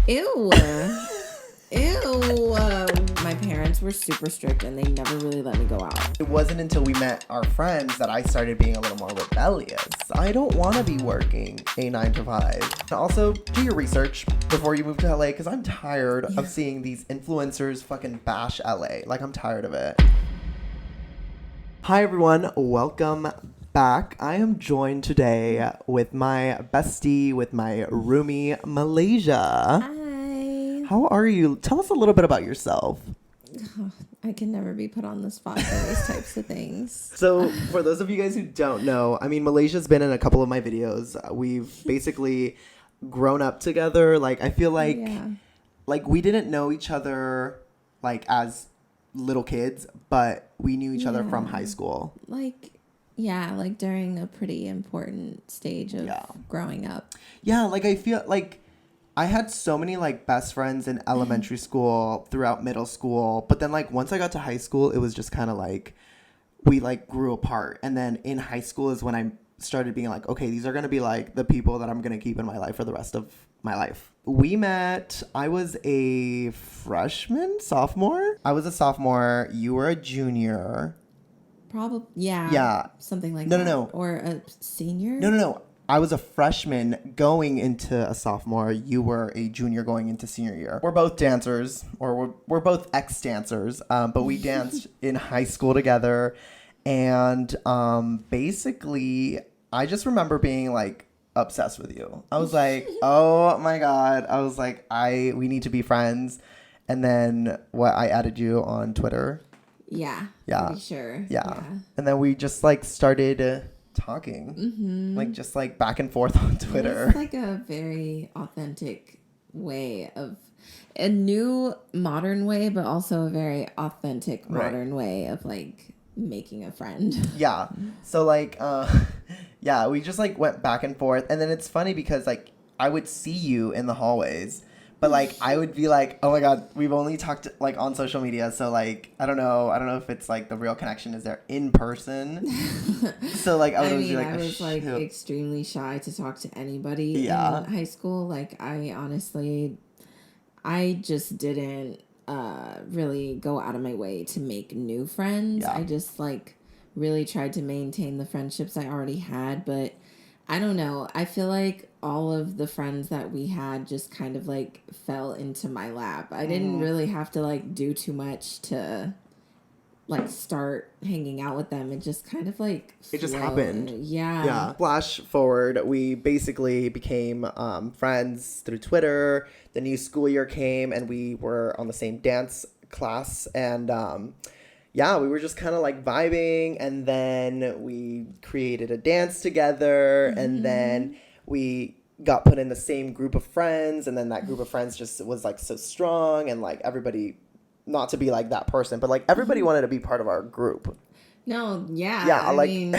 Ew. Ew. My parents were super strict and they never really let me go out. It wasn't until we met our friends that I started being a little more rebellious. I don't want to be working a 9 to 5. And also, do your research before you move to LA because I'm tired of seeing these influencers fucking bash LA. Like, I'm tired of it. Hi, everyone. Welcome back. I am joined today with my bestie, with my roomie, Malaysia. Hi. How are you? Tell us a little bit about yourself. I can never be put on the spot for these types of things. So, for those of you guys who don't know, I mean, Malaysia's been in a couple of my videos. We've basically grown up together. Like, I feel like, we didn't know each other, like, as little kids, but we knew each other from high school. Like during a pretty important stage of growing up. Yeah, like, I feel like I had so many, like, best friends in elementary school, throughout middle school. But then, like, once I got to high school, it was just kind of like we, like, grew apart. And then in high school is when I started being like, okay, these are going to be, like, the people that I'm going to keep in my life for the rest of my life. We met, I was a sophomore. I was a sophomore. You were a junior. Probably, yeah. Something like that. No. Or a senior? No. I was a freshman going into a sophomore. You were a junior going into senior year. We're both dancers, or we're both ex-dancers, but we danced in high school together. And basically, I just remember being, like, obsessed with you. I was like, oh my God. I was like, we need to be friends. And then I added you on Twitter. Yeah. Pretty sure. Yeah. And then we just, like, started talking, like, just, like, back and forth on Twitter. It's like a very authentic way of a new modern way, but also a very authentic modern way of, like, making a friend. Yeah. So, like, we just, like, went back and forth. And then it's funny because, like, I would see you in the hallways, but, like, I would be like, oh my God, we've only talked, like, on social media. So, like, I don't know if it's, like, the real connection is there in person. So, like, I was extremely shy to talk to anybody in high school. Like, I just didn't really go out of my way to make new friends. I just, like, really tried to maintain the friendships I already had. But I don't know. I feel like all of the friends that we had just kind of, like, fell into my lap. I didn't really have to, like, do too much to, like, start hanging out with them. It just kind of, like, it just happened. Yeah. Flash forward, we basically became friends through Twitter. The new school year came and we were on the same dance class, and we were just kind of, like, vibing, and then we created a dance together, and then we got put in the same group of friends, and then that group of friends just was, like, so strong, and, like, everybody, not to be, like, that person, but, like, everybody wanted to be part of our group. No, I mean,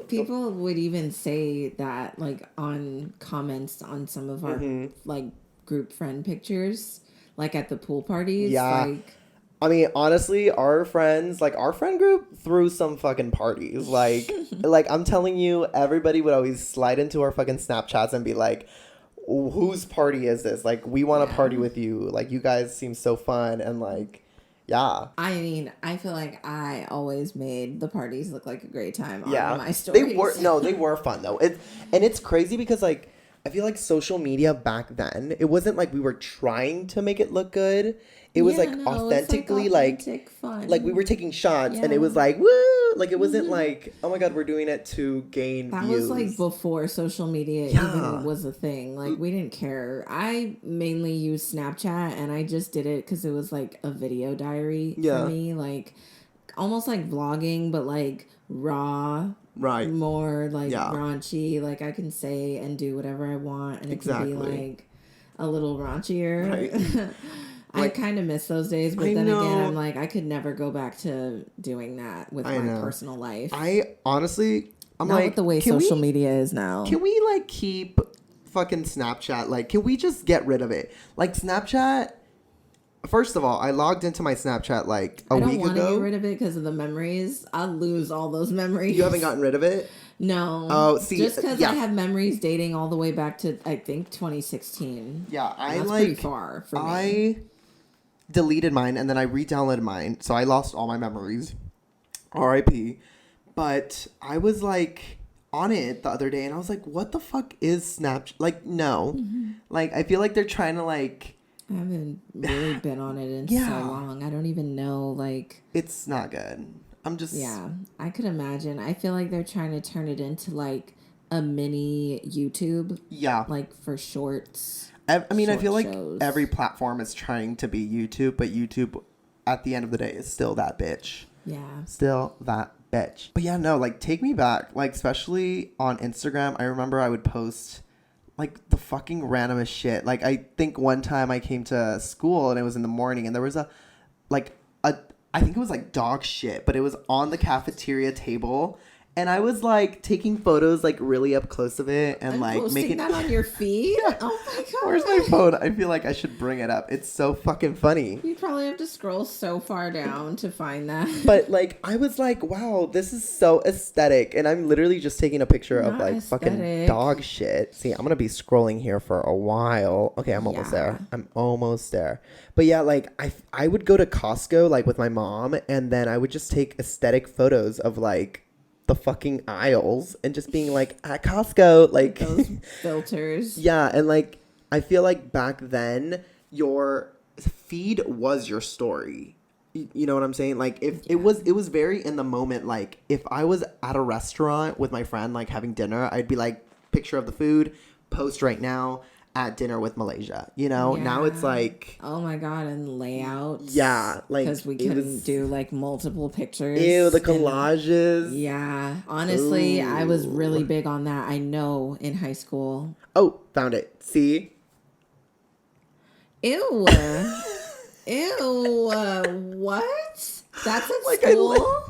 people would even say that, like, on comments on some of our, like, group friend pictures, like, at the pool parties. Yeah. Like, I mean, honestly, our friend group threw some fucking parties. Like, I'm telling you, everybody would always slide into our fucking Snapchats and be like, whose party is this? Like, we want to party with you. Like, you guys seem so fun. And, like, yeah. I mean, I feel like I always made the parties look like a great time on my stories. They were fun, though. And it's crazy because, like, I feel like social media back then, it wasn't like we were trying to make it look good. It was authentically like fun. Like we were taking shots and it was like, woo! Like it wasn't like, oh my God, we're doing it to gain views. That was like before social media even was a thing. Like we didn't care. I mainly used Snapchat and I just did it because it was like a video diary for me. Like almost like vlogging, but like raw. Right. More like raunchy. Like I can say and do whatever I want and it can be like a little raunchier. Right. I kind of miss those days, but then again, I'm like, I could never go back to doing that with my personal life. I honestly, I'm not like, with the way social media is now. Can we like keep fucking Snapchat? Like, can we just get rid of it? Like Snapchat. First of all, I logged into my Snapchat like a week ago. I don't want to get rid of it because of the memories. I'll lose all those memories. You haven't gotten rid of it? No. Oh, see, Just because yeah. I have memories dating all the way back to, I think, 2016. Yeah, That's pretty far for me. I deleted mine and then I re-downloaded mine, so I lost all my memories. R.I.P. But I was like on it the other day and I was like, what the fuck is Snapchat? Like, no. Like, I feel like they're trying to like... I haven't really been on it in so long. I don't even know, like... It's not good. I'm just... Yeah, I could imagine. I feel like they're trying to turn it into like a mini YouTube. Yeah. Like for shorts. I mean, I feel like shows. every platform is trying to be YouTube, but YouTube, at the end of the day, is still that bitch. Yeah. Still that bitch. But yeah, no, like, take me back. Like, especially on Instagram, I remember I would post, like, the fucking randomest shit. Like, I think one time I came to school, and it was in the morning, and there was I think it was, like, dog shit, but it was on the cafeteria table. And I was, like, taking photos, like, really up close of it and, like, making that on your feed? Yeah. Oh, my God. Where's my phone? I feel like I should bring it up. It's so fucking funny. You probably have to scroll so far down to find that. But, like, I was like, wow, this is so aesthetic. And I'm literally just taking a picture of, like, fucking dog shit. See, I'm going to be scrolling here for a while. Okay, I'm almost there. I'm almost there. But, yeah, like, I would go to Costco, like, with my mom. And then I would just take aesthetic photos of, like, the fucking aisles and just being like at Costco, like those filters. Yeah, and like I feel like back then your feed was your story. You know what I'm saying? Like if it was very in the moment. Like if I was at a restaurant with my friend, like having dinner, I'd be like, picture of the food, post right now, at dinner with Malaysia. You know, now it's like, oh my God, and layouts. Yeah, like because we couldn't do like multiple pictures. Ew, the collages. Yeah, honestly, I was really big on that. I know in high school. Oh, found it. See. Ew. Ew. What? That's at school?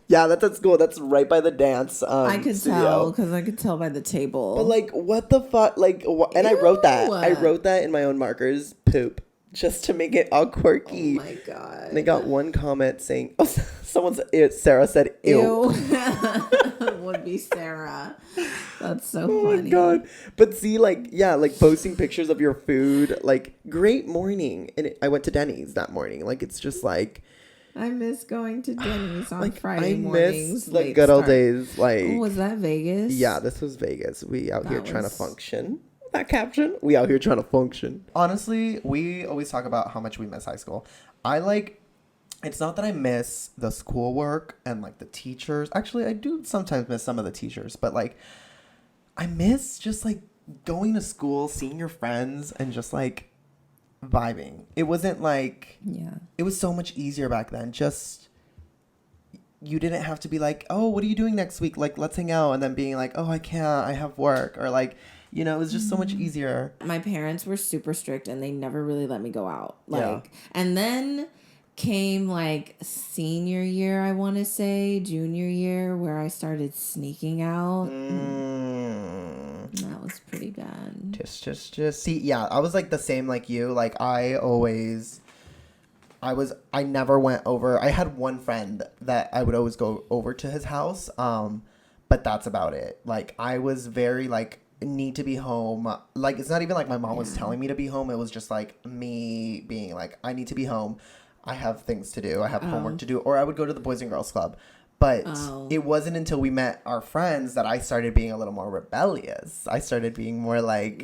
Yeah, that's at school. That's right by the dance I could studio. tell, because I could tell by the table. But, like, what the fuck? Like, and I wrote that. I wrote that in my own markers. Poop. Just to make it all quirky. Oh, my God. And I got one comment saying, oh, Sarah said, ew. Would be Sarah. That's so funny. Oh, my God. But see, like, yeah, like, posting pictures of your food. Like, great morning. And I went to Denny's that morning. Like, it's just, like... I miss going to Denny's on like, Friday mornings. Miss the good old days. Like, oh, was that Vegas? Yeah, this was Vegas. We out here trying to function. That caption. We out here trying to function. Honestly, we always talk about how much we miss high school. It's not that I miss the schoolwork and like the teachers. Actually, I do sometimes miss some of the teachers, but like I miss just like going to school, seeing your friends, and just like vibing. It wasn't like, it was so much easier back then. Just, you didn't have to be like, oh, what are you doing next week? Like, let's hang out. And then being like, oh, I can't, I have work. Or like, you know, it was just so much easier. My parents were super strict and they never really let me go out. And then came like senior year, I want to say, junior year, where I started sneaking out. That was pretty bad. Just see, yeah, I was like the same like you. Like I never went over. I had one friend that I would always go over to his house. But that's about it. Like I was very like, need to be home. Like it's not even like my mom was telling me to be home. It was just like me being like, I need to be home. I have things to do. I have homework to do. Or I would go to the Boys and Girls Club. But it wasn't until we met our friends that I started being a little more rebellious. I started being more like,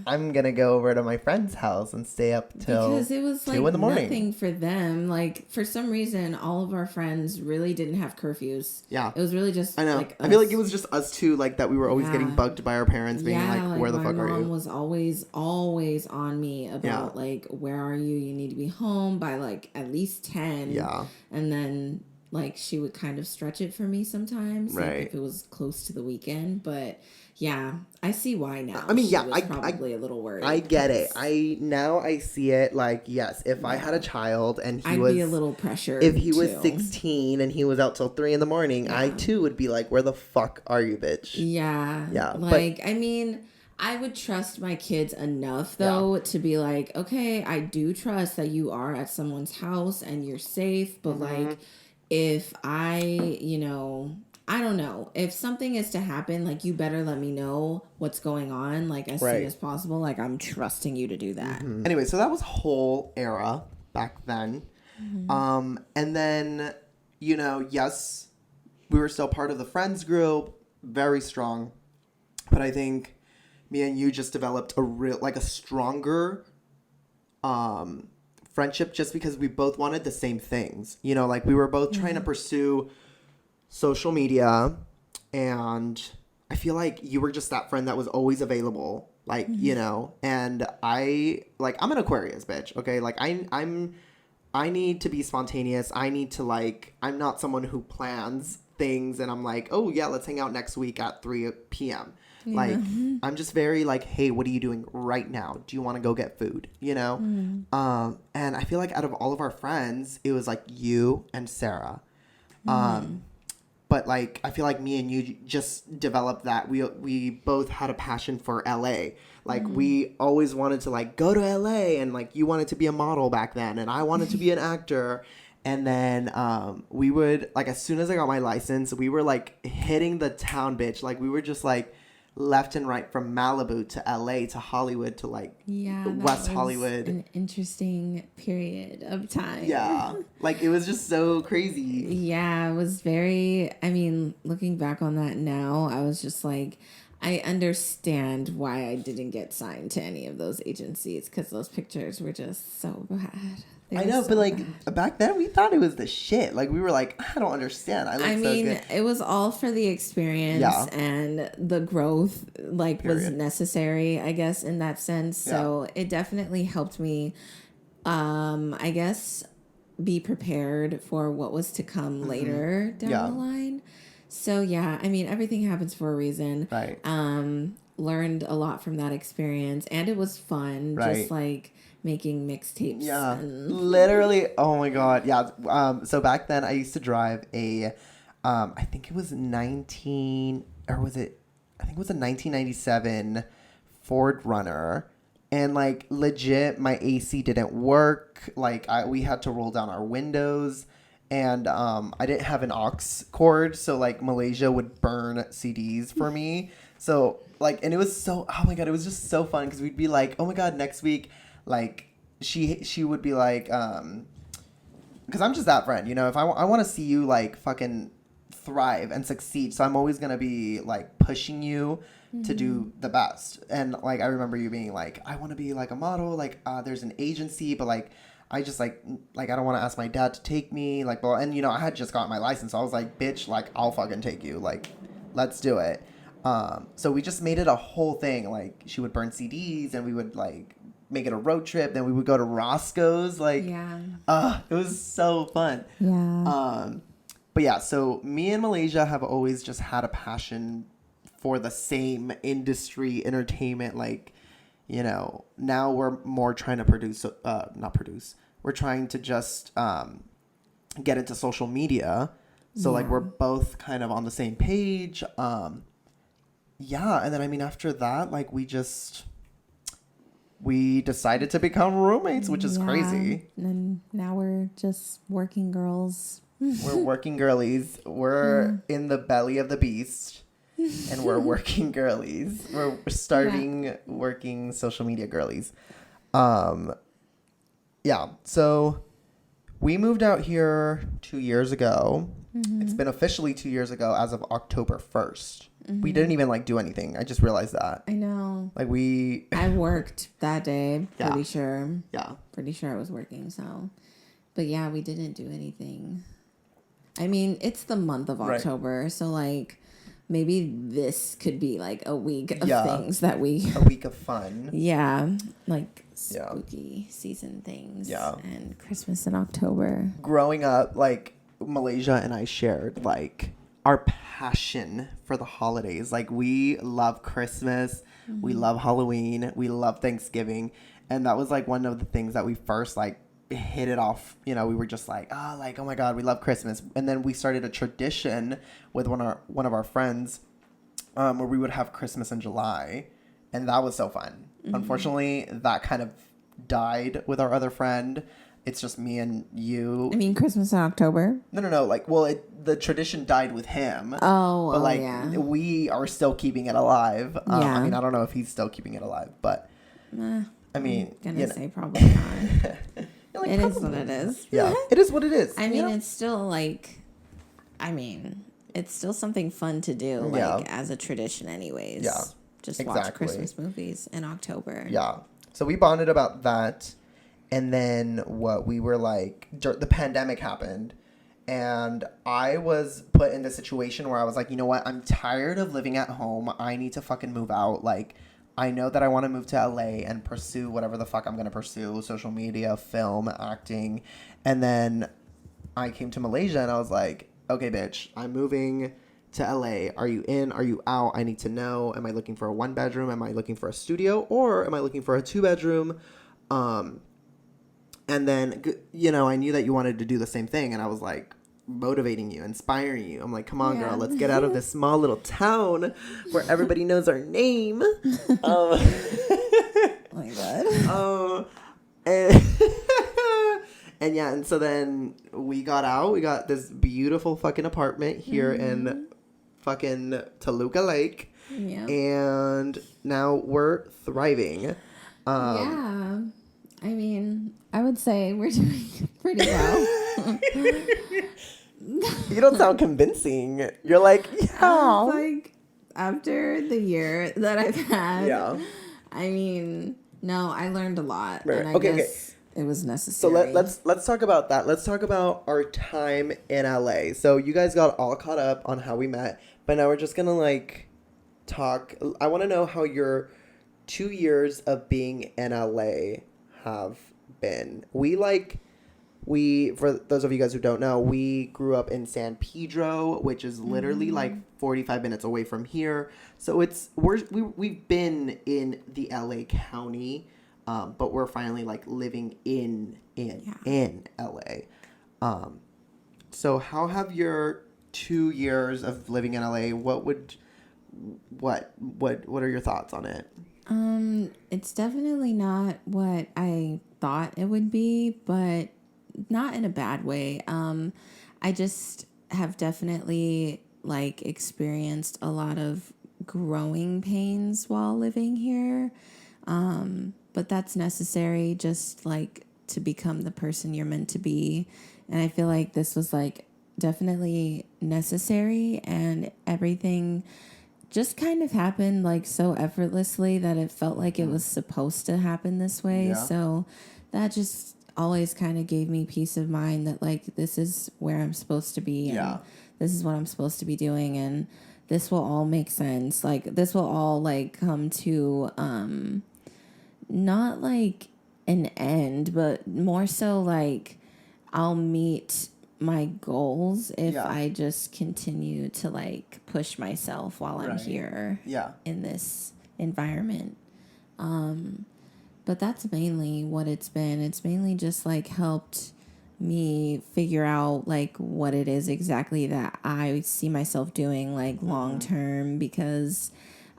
I'm going to go over to my friend's house and stay up till because it was 2 like in the morning. Nothing for them. Like for some reason, all of our friends really didn't have curfews. Yeah. It was really just I know. like I feel like it was just us two, like that we were always getting bugged by our parents being like, where the fuck are you? My mom was always on me about like, where are you? You need to be home by like at least 10. Yeah. And then like she would kind of stretch it for me sometimes, like if it was close to the weekend. But yeah, I see why now. I mean, she was probably a little worried. I get it. I see it. Like, yes, if I had a child and I'd be a little pressured. If he was 16 and he was out till 3 a.m, I too would be like, where the fuck are you, bitch? Yeah. Like, I mean, I would trust my kids enough, though, to be like, okay, I do trust that you are at someone's house and you're safe, but like, if I, I don't know. If something is to happen, like, you better let me know what's going on, like, as soon as possible. Like, I'm trusting you to do that. Mm-hmm. Anyway, so that was whole era back then. And then, you know, yes, we were still part of the friends group, very strong. But I think me and you just developed a stronger friendship just because we both wanted the same things. You know, like we were both trying to pursue social media, and I feel like you were just that friend that was always available. Like, you know, and I'm an Aquarius, bitch. Okay. Like I need to be spontaneous. I need to I'm not someone who plans things and I'm like, oh yeah, let's hang out next week at 3 p.m. Yeah. Like, I'm just very like, hey, what are you doing right now? Do you want to go get food? You know? And I feel like out of all of our friends, it was like you and Sarah. But like, I feel like me and you just developed that. We both had a passion for LA. Like we always wanted to like go to LA, and like you wanted to be a model back then and I wanted to be an actor. And then we would like, as soon as I got my license, we were like hitting the town, bitch. Like we were just like left and right from Malibu to LA to Hollywood to like West Hollywood. An interesting period of time. Yeah. Like it was just so crazy. Yeah, it was very, I mean, looking back on that now, I was just like, I understand why I didn't get signed to any of those agencies, because those pictures were just so bad. I know, but like back then we thought it was the shit. Like we were like, I don't understand. I mean, so good. It was all for the experience and the growth, like was necessary, I guess, in that sense. So it definitely helped me, I guess, be prepared for what was to come later down the line. So yeah, I mean, everything happens for a reason. Right. Learned a lot from that experience, and it was fun. Right. Just like making mixtapes. Yeah, literally. Oh my god. Yeah. So back then I used to drive a, I think it was 1997 Ford Runner, and like legit my AC didn't work. Like we had to roll down our windows, and I didn't have an aux cord, so like Malaysia would burn CDs for me. So like, and it was so, oh my god, it was just so fun because we'd be like, oh my god, next week. Like she would be like, because I'm just that friend, you know. If I want to see you like fucking thrive and succeed, so I'm always gonna be like pushing you to do the best. And like I remember you being like, I want to be like a model. Like there's an agency, but like I just like I don't want to ask my dad to take me. Like, well, and you know I had just gotten my license, so I was like, bitch, like I'll fucking take you. Like, let's do it. So we just made it a whole thing. Like she would burn CDs, and we would like make it a road trip. Then we would go to Roscoe's. Like, it was so fun. Yeah. But yeah, so me and Malaysia have always just had a passion for the same industry, entertainment. Like, you know, now we're more trying to we're trying to just get into social media. So like we're both kind of on the same page. And then I mean after that, like we decided to become roommates, which is crazy. And now we're just working girls. We're working girlies. We're in the belly of the beast, and we're working girlies. We're starting working social media girlies. So we moved out here 2 years ago. It's been officially 2 years ago as of October 1st. We didn't even like do anything. I just realized that. I know. Like I worked that day. Pretty sure. Yeah. Pretty sure I was working. So, but yeah, we didn't do anything. I mean, it's the month of October, so like maybe this could be like a week of things that a week of fun. Yeah, like spooky season things. Yeah, and Christmas in October. Growing up, like Malaysia and I shared like our passion for the holidays. Like we love Christmas, we love Halloween, we love Thanksgiving, and that was like one of the things that we first like hit it off. You know, we were just like, oh my god, we love Christmas. And then we started a tradition with one of our friends where we would have Christmas in July, and that was so fun. Unfortunately, that kind of died with our other friend. it's just me and you. I mean, Christmas in October? No. Like, well, the tradition died with him. But, like, we are still keeping it alive. I mean, I don't know if he's still keeping it alive, but, I mean, I'm going to say probably not. Like, it is what it is. Yeah, it is what it is. I mean, it's still, like, it's still something fun to do, like, as a tradition anyways. Yeah. Just watch Christmas movies in October. Yeah. So we bonded about that. And then we were like, the pandemic happened. And I was put in the situation where I was like, you know what? I'm tired of living at home. I need to fucking move out. Like, I know that I want to move to LA and pursue whatever the fuck I'm going to pursue. Social media, film, acting. And then I came to Malaysia and I was like, okay, bitch, I'm moving to LA. Are you in? Are you out? I need to know. Am I looking for a 1-bedroom? Am I looking for a studio? Or am I looking for a 2-bedroom? And then, you know, I knew that you wanted to do the same thing. And I was like, motivating you, inspiring you. I'm like, come on, girl, let's get out of this small little town where everybody knows our name. Oh my God. And yeah, and so then we got out. We got this beautiful fucking apartment here in fucking Toluca Lake. Yeah. And now we're thriving. Yeah. I mean, I would say we're doing pretty well. You don't sound convincing. You're like, yeah. Like, after the year that I've had, I mean, no, I learned a lot. Right. And I guess it was necessary. So let's talk about that. Let's talk about our time in LA. So you guys got all caught up on how we met, but now we're just gonna like talk. I want to know how your 2 years of being in LA have been. For those of you guys who don't know, we grew up in San Pedro, which is literally like 45 minutes away from here. So we've been in the LA County, but we're finally like living in LA. So how have your 2 years of living in LA? What are your thoughts on it? It's definitely not what I thought it would be, but not in a bad way. I just have definitely like experienced a lot of growing pains while living here. But that's necessary just like to become the person you're meant to be. And I feel like this was like definitely necessary, and everything just kind of happened like so effortlessly that it felt like it was supposed to happen this way. Yeah. So that just always kind of gave me peace of mind that like this is where I'm supposed to be, and this is what I'm supposed to be doing, and this will all make sense. Like this will all like come to not like an end, but more so like I'll meet my goals if I just continue to like push myself while I'm here in this environment. But that's mainly what it's been. It's mainly just like helped me figure out like what it is exactly that I see myself doing like long term, because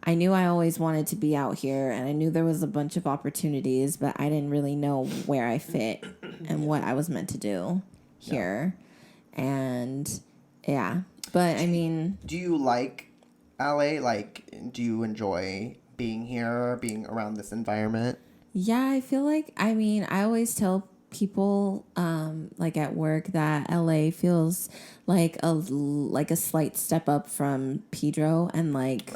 I knew I always wanted to be out here, and I knew there was a bunch of opportunities, but I didn't really know where I fit and what I was meant to do here. And but I mean, do you like LA? Like, do you enjoy being here, being around this environment? Yeah, I feel like, I mean, I always tell people like at work that LA feels like a slight step up from Pedro, and like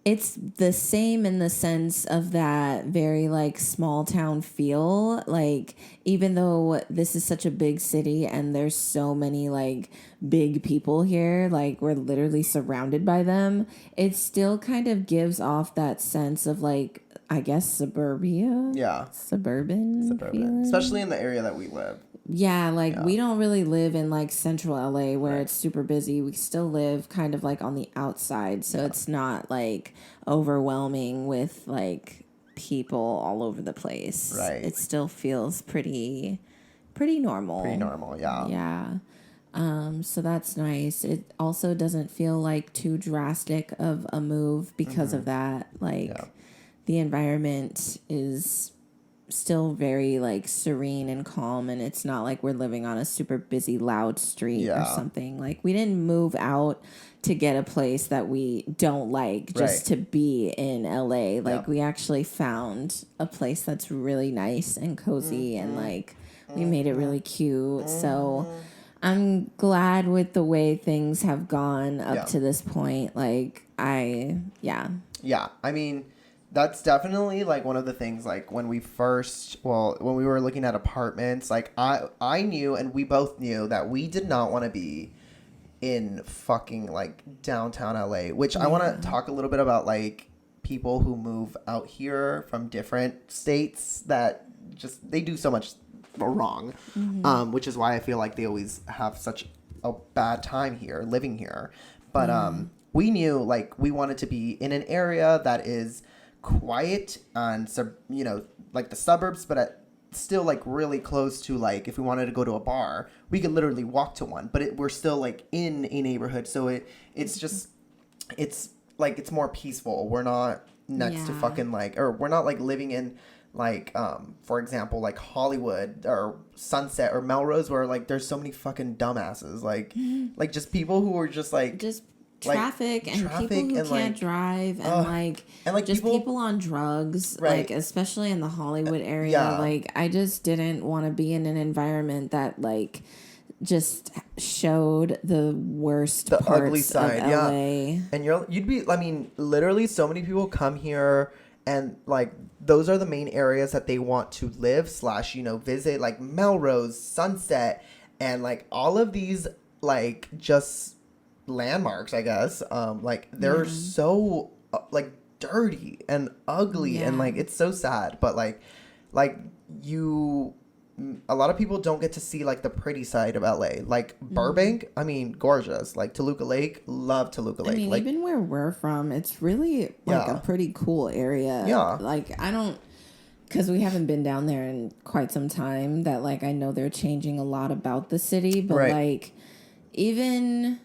it's the same in the sense of that very like small town feel. Like even though this is such a big city and there's so many like big people here, like we're literally surrounded by them, it still kind of gives off that sense of like, I guess suburbia. Yeah. Suburban. Feeling. Especially in the area that we live. Yeah, like we don't really live in like central LA where it's super busy. We still live kind of like on the outside, so it's not like overwhelming with like people all over the place. Right. It still feels pretty normal. Pretty normal, yeah. Yeah. So that's nice. It also doesn't feel like too drastic of a move because of that. Like the environment is still very like serene and calm, and it's not like we're living on a super busy loud street or something. Like we didn't move out to get a place that we don't like just to be in LA. Like we actually found a place that's really nice and cozy and like we made it really cute. So I'm glad with the way things have gone up to this point. Like yeah, I mean, that's definitely like one of the things, like when we were looking at apartments, like I knew, and we both knew that we did not want to be in fucking like downtown LA, which I want to talk a little bit about, like people who move out here from different states that just, they do so much wrong, which is why I feel like they always have such a bad time here, living here. But we knew like we wanted to be in an area that is quiet and like the suburbs, but still like really close to, like if we wanted to go to a bar, we could literally walk to one. But we're still like in a neighborhood, so it's like it's more peaceful. We're not next to fucking like, or we're not like living in like for example like Hollywood or Sunset or Melrose, where like there's so many fucking dumbasses, like just people who are just like traffic and people who can't drive and like just people on drugs, like especially in the Hollywood area. Like I just didn't want to be in an environment that like just showed the worst parts ugly side of LA. And you'd be, I mean, literally so many people come here and like those are the main areas that they want to live / visit, like Melrose, Sunset, and like all of these like just landmarks, I guess. Like they're so like dirty and ugly and like it's so sad. But like a lot of people don't get to see like the pretty side of LA. Like Burbank, I mean, gorgeous. Like Toluca Lake, love Toluca Lake. I mean, like, even where we're from, it's really like a pretty cool area. Yeah. Like because we haven't been down there in quite some time, that like I know they're changing a lot about the city, but like even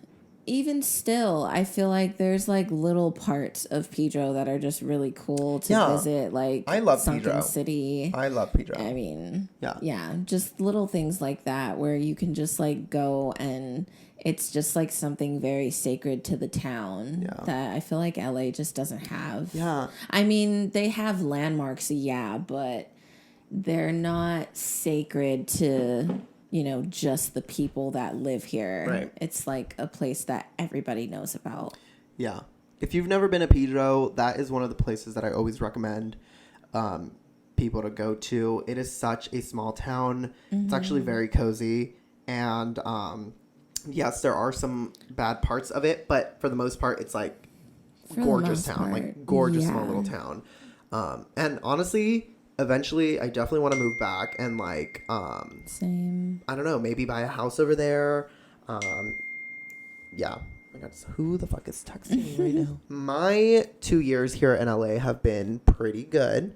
still, I feel like there's like little parts of Pedro that are just really cool to visit. Like I love Sunken Pedro. City. I love Pedro. I mean, just little things like that where you can just like go and it's just like something very sacred to the town that I feel like LA just doesn't have. Yeah. I mean, they have landmarks, but they're not sacred to just the people that live here. Right. It's like a place that everybody knows about. Yeah. If you've never been to Pedro, that is one of the places that I always recommend people to go to. It is such a small town. It's actually very cozy. And yes, there are some bad parts of it, but for the most part, it's like gorgeous town. Like gorgeous small little town. And honestly, eventually, I definitely want to move back and like, same. I don't know, maybe buy a house over there. Yeah. My God, who the fuck is texting me right now? My 2 years here in LA have been pretty good.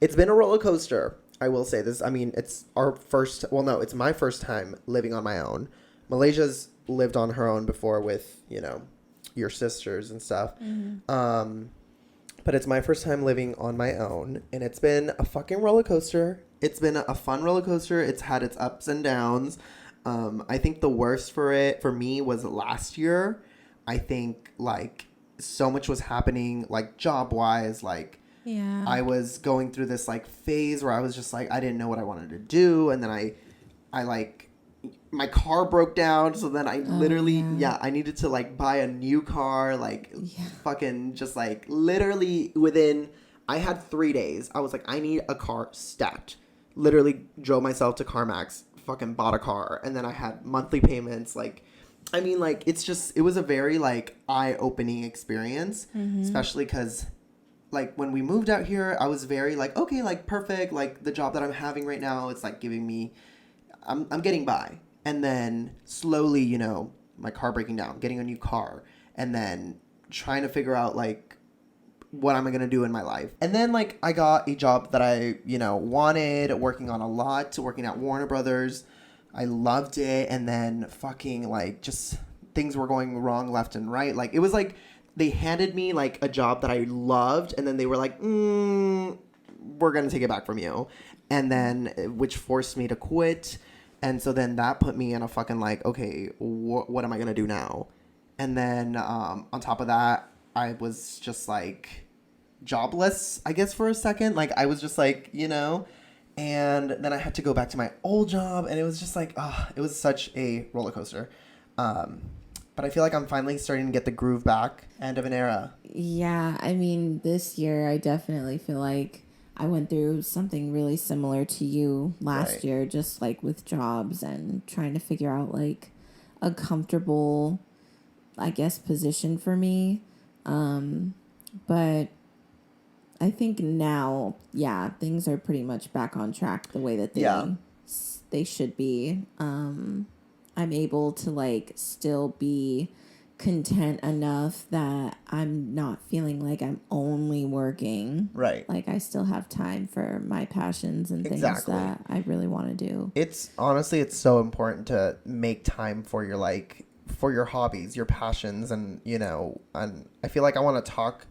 It's been a roller coaster. I will say this. I mean, it's it's my first time living on my own. Malaysia's lived on her own before with, your sisters and stuff. But it's my first time living on my own, and it's been a fucking roller coaster. It's been a fun roller coaster. It's had its ups and downs. I think the worst for me was last year. I think like so much was happening, like job wise, like I was going through this like phase where I was just like, I didn't know what I wanted to do. And then I like, my car broke down, so then I literally I needed to like buy a new car, like fucking just like literally I had 3 days. I was like, I need a car stat. Literally drove myself to CarMax, fucking bought a car, and then I had monthly payments. Like, I mean, like it was a very like eye-opening experience, especially because like when we moved out here, I was very like, okay, like perfect, like the job that I'm having right now, it's like giving me, I'm getting by. And then slowly, my car breaking down, getting a new car, and then trying to figure out like what am I going to do in my life. And then like I got a job that I, wanted, working on a lot, working at Warner Brothers. I loved it. And then fucking like just things were going wrong left and right. Like it was like they handed me like a job that I loved, and then they were like, we're going to take it back from you. and then which forced me to quit. And so then that put me in a fucking like, okay, what am I going to do now? And then on top of that, I was just like jobless, I guess, for a second. Like I was just like, and then I had to go back to my old job, and it was just like, it was such a roller coaster. But I feel like I'm finally starting to get the groove back. End of an era. Yeah, I mean, this year I definitely feel like I went through something really similar to you last year, just like with jobs and trying to figure out like a comfortable, I guess, position for me. But I think now, yeah, things are pretty much back on track the way that they should be. I'm able to like still be content enough that I'm not feeling like I'm only working. Right. Like I still have time for my passions and things that I really want to do. It's honestly, it's so important to make time for your hobbies, your passions, and and I feel like I want to talk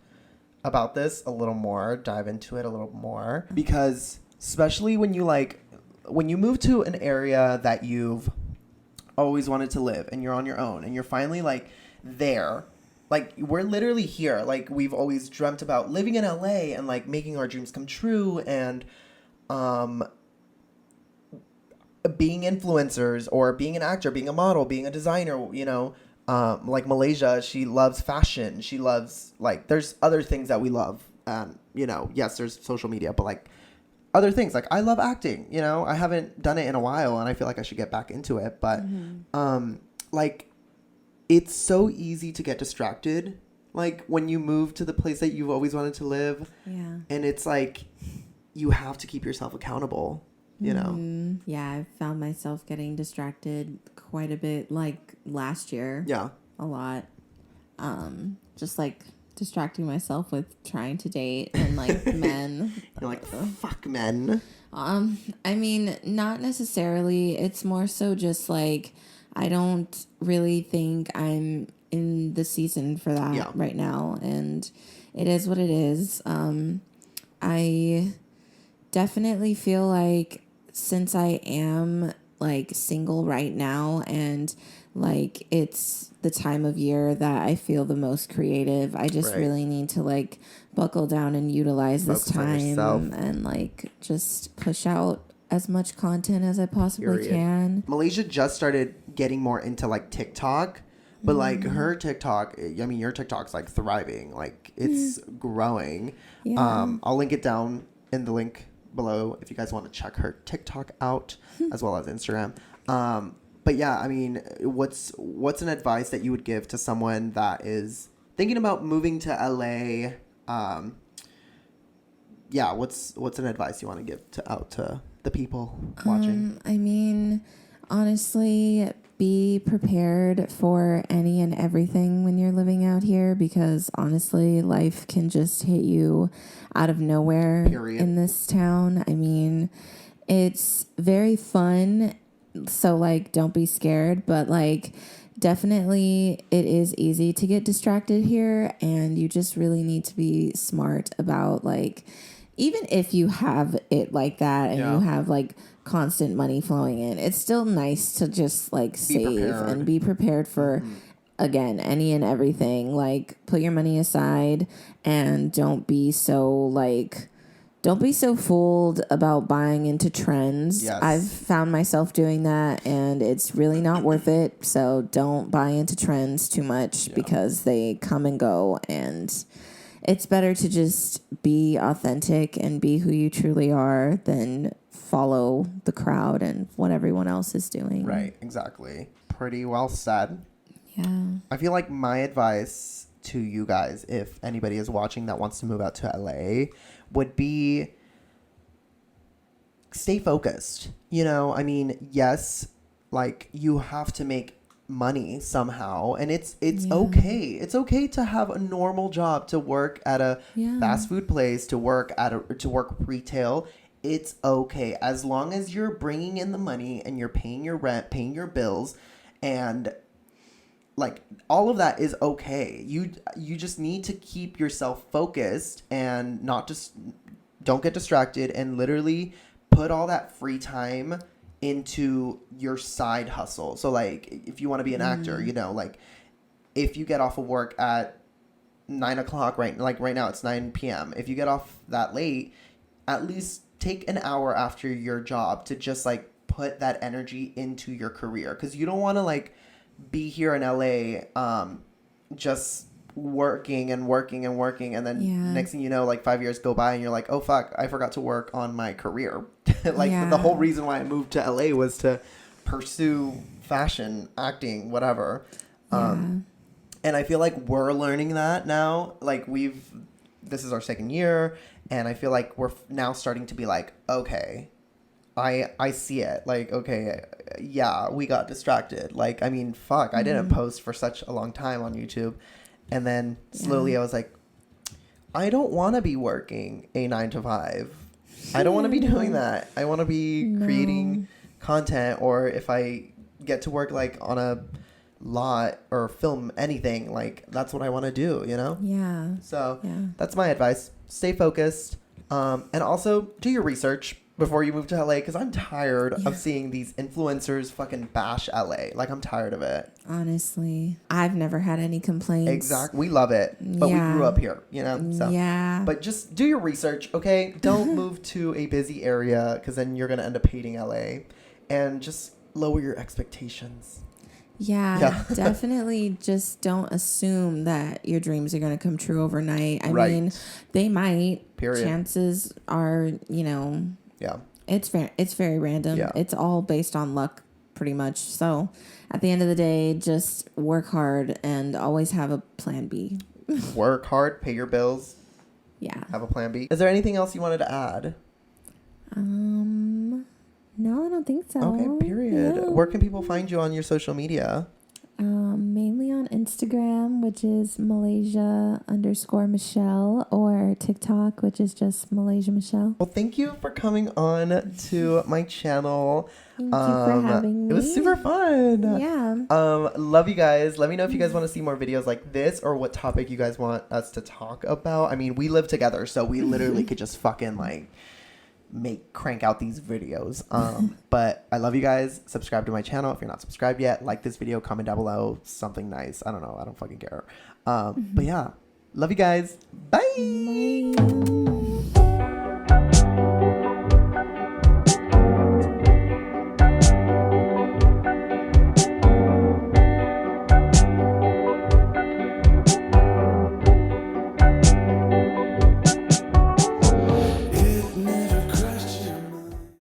about this a little more, dive into it a little more, because especially when you move to an area that you've always wanted to live, and you're on your own, and you're finally like there, like we're literally here, like we've always dreamt about living in LA and like making our dreams come true, and being influencers or being an actor, being a model, being a designer, like Malaysia, she loves fashion, she loves like there's other things that we love, yes, there's social media, but like other things, like I love acting, I haven't done it in a while and I feel like I should get back into it, but like it's so easy to get distracted like when you move to the place that you've always wanted to live, and it's like you have to keep yourself accountable, Yeah, I've found myself getting distracted quite a bit, like last year. Yeah, a lot. Just like distracting myself with trying to date and like men. You're like, fuck men. I mean, not necessarily. It's more so just like I don't really think I'm in the season for that right now, and it is what it is. I definitely feel like since I am like single right now and like it's the time of year that I feel the most creative, I just really need to like buckle down and utilize this time and like just push out as much content as I possibly can. Malaysia just started getting more into like TikTok, but like her TikTok, I mean your TikTok's like thriving, like it's growing. I'll link it down in the link below if you guys want to check her TikTok out as well as Instagram. But yeah, I mean, what's an advice that you would give to someone that is thinking about moving to LA? What's an advice you want to give out to the people watching? I mean, honestly, be prepared for any and everything when you're living out here, because honestly, life can just hit you out of nowhere in this town. I mean, it's very fun, so like don't be scared, but like definitely it is easy to get distracted here, and you just really need to be smart about like, even if you have it like that and you have like constant money flowing in, it's still nice to just like save and be prepared for again any and everything. Like put your money aside and don't be so fooled about buying into trends. I've found myself doing that and it's really not worth it. So don't buy into trends too much because they come and go, and it's better to just be authentic and be who you truly are than follow the crowd and what everyone else is doing. Right, exactly. Pretty well said. Yeah. I feel like my advice to you guys, if anybody is watching that wants to move out to LA, would be stay focused. I mean, yes, like you have to make money somehow, and it's okay. It's okay to have a normal job, to work at a fast food place, to work retail. It's okay as long as you're bringing in the money and you're paying your rent, paying your bills, and like all of that is okay. You just need to keep yourself focused and don't get distracted, and literally put all that free time into your side hustle. So like if you want to be an actor, you know, like if you get off of work at 9 o'clock, right now it's 9 p.m. If you get off that late, at least take an hour after your job to just like put that energy into your career, because you don't want to like be here in LA just working and working and working, and then next thing you know, like 5 years go by and you're like, oh fuck, I forgot to work on my career. Like the whole reason why I moved to LA was to pursue fashion, acting, whatever. And I feel like we're learning that now. Like this is our second year, and I feel like we're now starting to be like, okay, I see it. Like, okay, yeah, we got distracted. Like, I mean, fuck, I didn't post for such a long time on YouTube. And then slowly I was like, I don't want to be working a 9 to 5. I don't want to be doing that. I want to be creating content, or if I get to work like on a lot or film anything, like that's what I want to do, you know? Yeah. So that's my advice. Stay focused. And also do your research before you move to LA, because I'm tired of seeing these influencers fucking bash LA. Like, I'm tired of it. Honestly, I've never had any complaints. Exactly. We love it, but we grew up here, you know? So, but just do your research, okay? Don't move to a busy area, because then you're going to end up hating LA. And just lower your expectations. Yeah, definitely just don't assume that your dreams are going to come true overnight. I mean, they might. Period. Chances are, you know... Yeah. It's very random. Yeah. It's all based on luck, pretty much. So at the end of the day, just work hard and always have a plan B. Work hard, pay your bills. Yeah. Have a plan B. Is there anything else you wanted to add? No, I don't think so. Okay, period. Yeah. Where can people find you on your social media? Mainly on Instagram, which is Malaysia_Michelle, or TikTok, which is just Malaysia Michelle. Well, thank you for coming on to my channel. Thank you for having me. It was super fun. Yeah. Love you guys. Let me know if you guys want to see more videos like this, or what topic you guys want us to talk about. I mean, we live together, so we literally could just fucking like crank out these videos. But I love you guys. Subscribe to my channel if you're not subscribed yet. Like this video, comment down below something nice. I don't know, I don't fucking care. But yeah, love you guys. Bye.